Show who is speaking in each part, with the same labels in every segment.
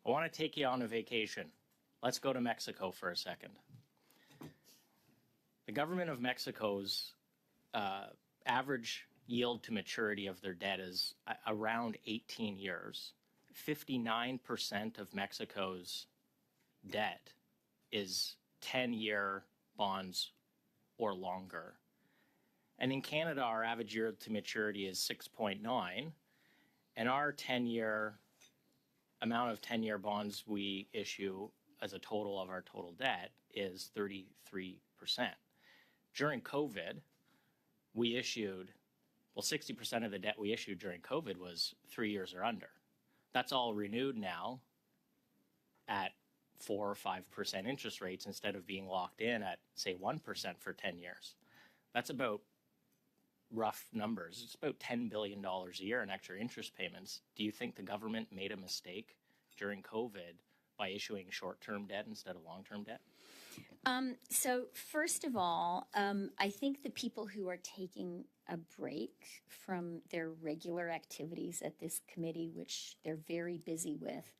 Speaker 1: I want to take you on a vacation. Let's go to Mexico for a second. The government of Mexico's average yield to maturity of their debt is around 18 years. 59% of Mexico's debt is 10-year bonds or longer. And in Canada, our average yield to maturity is 6.9, and our 10-year amount of 10-year bonds we issue as a total of our total debt is 33%. During COVID, we issued, 60% of the debt we issued during COVID was 3 years or under. That's all renewed now at 4 or 5% interest rates instead of being locked in at, say, 1% for 10 years. That's about, rough numbers, it's about $10 billion a year in extra interest payments. Do you think the government made a mistake during COVID by issuing short-term debt instead of long-term debt?
Speaker 2: So first of all, I think the people who are taking a break from their regular activities at this committee, which they're very busy with,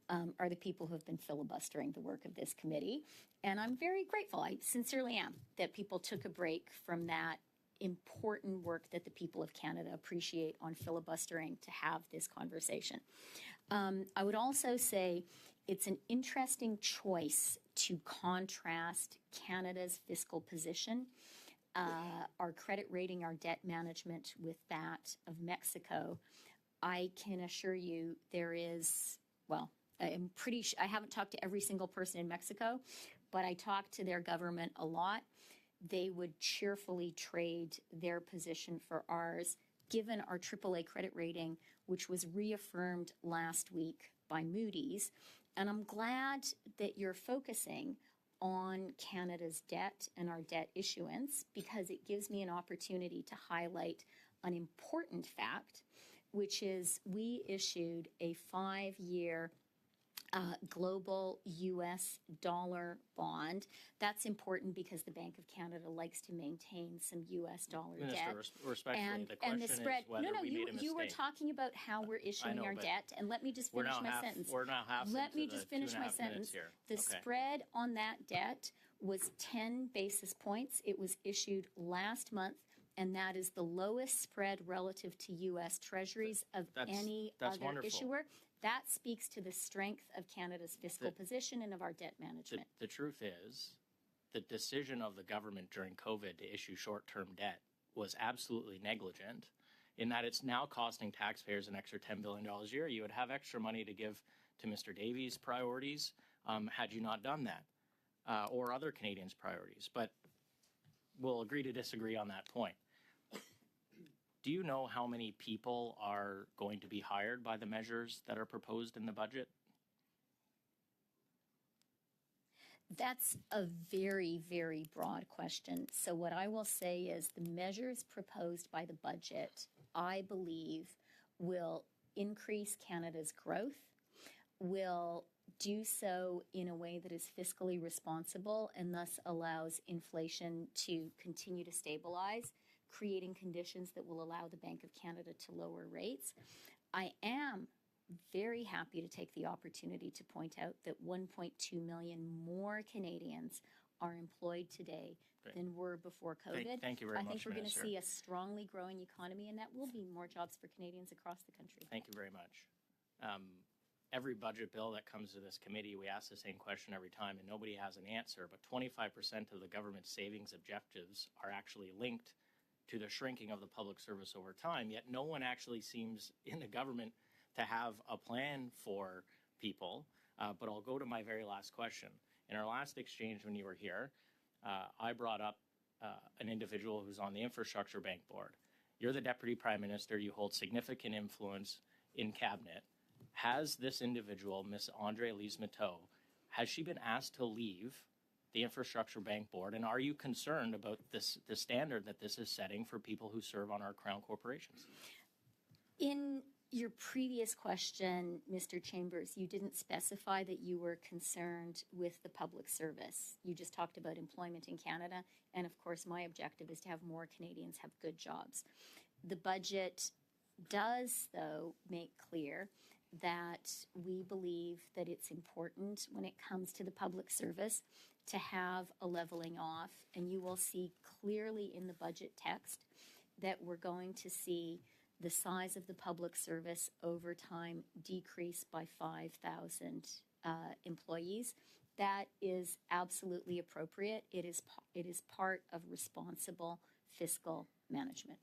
Speaker 2: are the people who have been filibustering the work of this committee. And I'm very grateful, I sincerely am, that people took a break from that important work that the people of Canada appreciate on filibustering to have this conversation. I would also say it's an interesting choice to contrast Canada's fiscal position, our credit rating, our debt management with that of Mexico. I can assure you there is, well, I haven't talked to every single person in Mexico, but I talked to their government a lot. They would cheerfully trade their position for ours, given our AAA credit rating, which was reaffirmed last week by Moody's. And I'm glad that you're focusing on Canada's debt and our debt issuance, because it gives me an opportunity to highlight an important fact, which is we issued a 5-year global U.S. dollar bond. That's important because the Bank of Canada likes to maintain some U.S. dollar debt.
Speaker 1: Respectfully, the question
Speaker 2: the spread,
Speaker 1: is whether we made a mistake.
Speaker 2: You were talking about how we're issuing our debt, and let me just finish my sentence.
Speaker 1: We're now half
Speaker 2: Let me just finish my sentence. The spread on that debt was 10 basis points. It was issued last month, and that is the lowest spread relative to U.S. Treasuries of any other wonderful issuer. That speaks to the strength of Canada's fiscal position and of our debt management.
Speaker 1: The truth is, the decision of the government during COVID to issue short-term debt was absolutely negligent, in that it's now costing taxpayers an extra $10 billion a year. You would have extra money to give to Mr. Davies' priorities had you not done that, or other Canadians' priorities. But we'll agree to disagree on that point. Do you know how many people are going to be hired by the measures that are proposed in the budget?
Speaker 2: That's a very, very broad question. So what I will say is the measures proposed by the budget, I believe, will increase Canada's growth, will do so in a way that is fiscally responsible and thus allows inflation to continue to stabilize, creating conditions that will allow the Bank of Canada to lower rates. I am very happy to take the opportunity to point out that 1.2 million more Canadians are employed today than were before COVID.
Speaker 1: Thank you very much,
Speaker 2: I think we're going to
Speaker 1: Minister.
Speaker 2: see a strongly growing economy, and that will be more jobs for Canadians across the country.
Speaker 1: Thank you very much. Every budget bill that comes to this committee, we ask the same question every time, and nobody has an answer. But 25% of the government's savings objectives are actually linked to the shrinking of the public service over time, yet no one actually seems in the government to have a plan for people. But I'll go to my very last question. In our last exchange when you were here, I brought up an individual who's on the Infrastructure Bank Board. You're the Deputy Prime Minister. You hold significant influence in Cabinet. Has this individual, Ms. Andre-Lise Mateau, has she been asked to leave the Infrastructure Bank Board, and are you concerned about the standard that this is setting for people who serve on our Crown corporations?
Speaker 2: In your previous question, Mr. Chambers, you didn't specify that you were concerned with the public service. You just talked about employment in Canada, and of course my objective is to have more Canadians have good jobs. The budget does, though, make clear that we believe that it's important when it comes to the public service to have a leveling off. And you will see clearly in the budget text that we're going to see the size of the public service over time decrease by 5,000 employees. That is absolutely appropriate. It is part of responsible fiscal management.